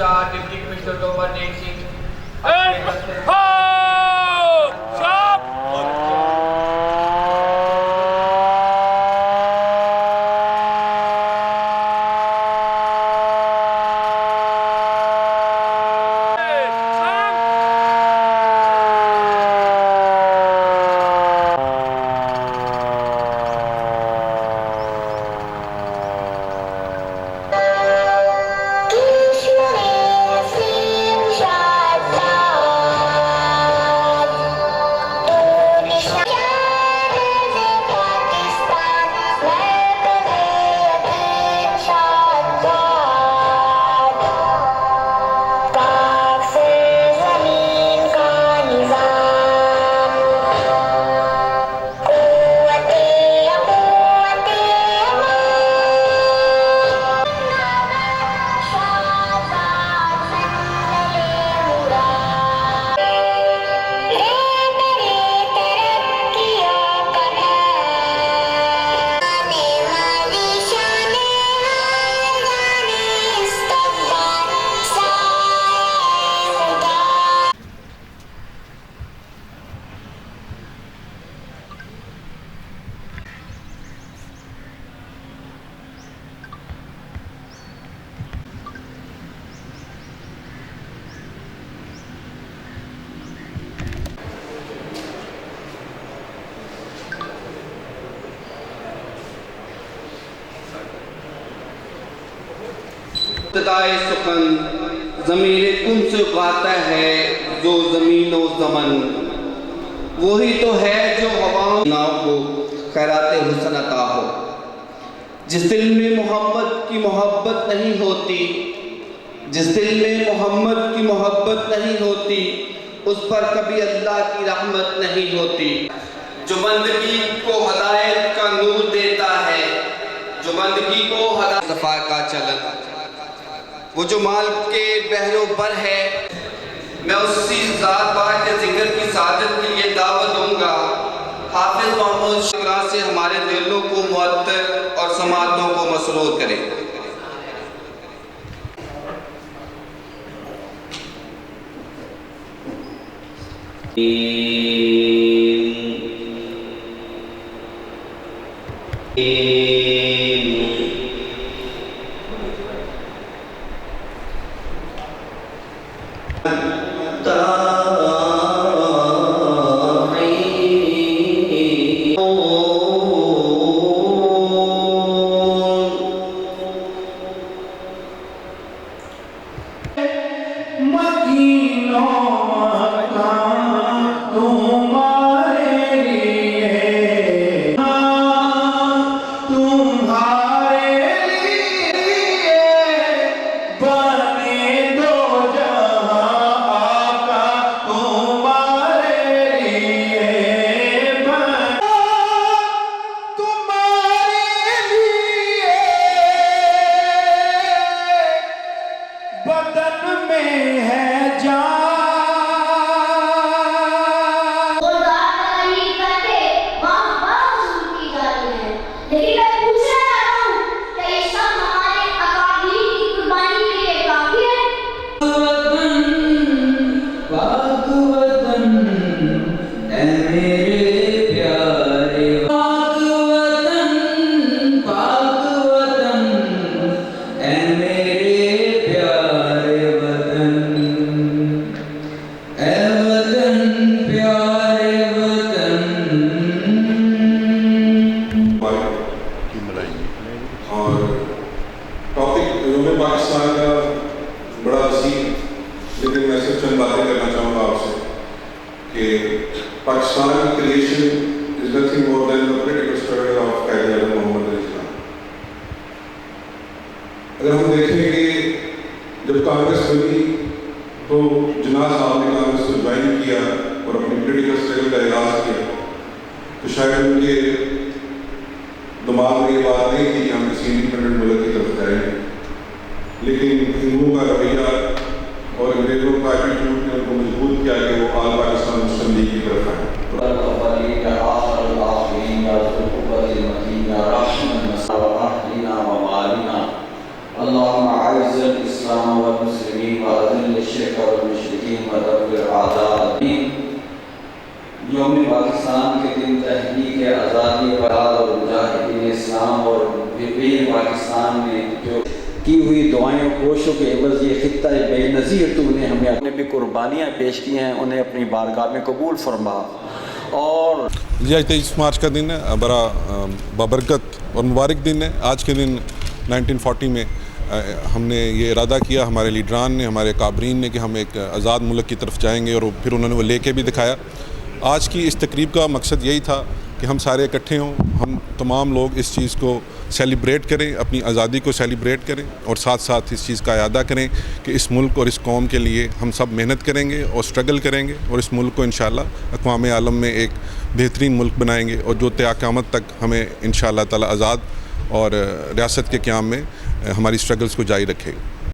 Shah, deputy commissioner Tomar नेक सिंह इब्तिदाए सुखन ज़मीरे कुन से गाता है जो ज़मीन व ज़मन, वही तो है जो हवाओं को खैरात हुस्न अता हो। जिस दिल में मोहब्बत की मोहब्बत नहीं होती, जिस दिल में मोहम्मद की मोहब्बत नहीं होती, उस पर कभी अल्लाह की रहमत नहीं होती। जो बंदगी को हदायत का नूर देता है, जो बंदगी को हदायत सफ़ा का चलन, वो जो माल के बहरों पर है, मैं उसी ज़ात बात के जिक्र की सादत के लिए दावत दूंगा। हाफिज़ महमूद शुक्रा से हमारे दिलों को मुअत्तर और समातों को मसरूर करें। Pakistan creation is nothing more than the political struggle of Qaeda Muhammad al-Islam. अगर हम देखें कि जब कांग्रेस बनी तो जिन्ना साहब ने कांग्रेस को ज्वाइन किया और अपनी पोलिटिकल स्ट्रगल का आगाज किया, तो शायद उनके दिमाग में ये बात नहीं थी कि हम किसी इंडिपेंडेंट मुल्क की तरफ जाएंगे, लेकिन हिंदुओं का रवैया और अंग्रेजों का एटीट्यूड ने उनको मजबूर किया कि वो आल पाकिस्तान मुस्लिम लीग की तरफ आए। اللهم أعز الإسلام والمسلمين और मुजाहिदीन इस्लाम और वीर पाकिस्तान में जो की हुई दुआएं और कोशिशों के एवज़ ये खित्ता बेनज़ीर तूने हमें अपने भी कुर्बानियाँ पेश की हैं, उन्हें अपनी बारगाह में कबूल फरमा। और जी आज 23 मार्च का दिन है, बड़ा बाबरकत और मुबारक दिन है। आज के दिन 1940 में हमने ये इरादा किया, हमारे लीडरान ने, हमारे काबरीन ने, कि हम एक आज़ाद मुल्क की तरफ जाएंगे, और फिर उन्होंने वो लेके भी दिखाया। आज की इस तकरीब का मकसद यही था कि हम सारे इकट्ठे हों, हम तमाम लोग इस चीज़ को सेलिब्रेट करें, अपनी आज़ादी को सेलिब्रेट करें, और साथ साथ इस चीज़ का इरादा करें कि इस मुल्क और इस कौम के लिए हम सब मेहनत करेंगे और स्ट्रगल करेंगे, और इस मुल्क को इंशाअल्लाह अक़वाम आलम में एक बेहतरीन मुल्क बनाएंगे, और जो क़यामत तक हमें इंशाअल्लाह ताला आज़ाद और रियासत के क़याम में हमारी स्ट्रगल्स को जारी रखेगा।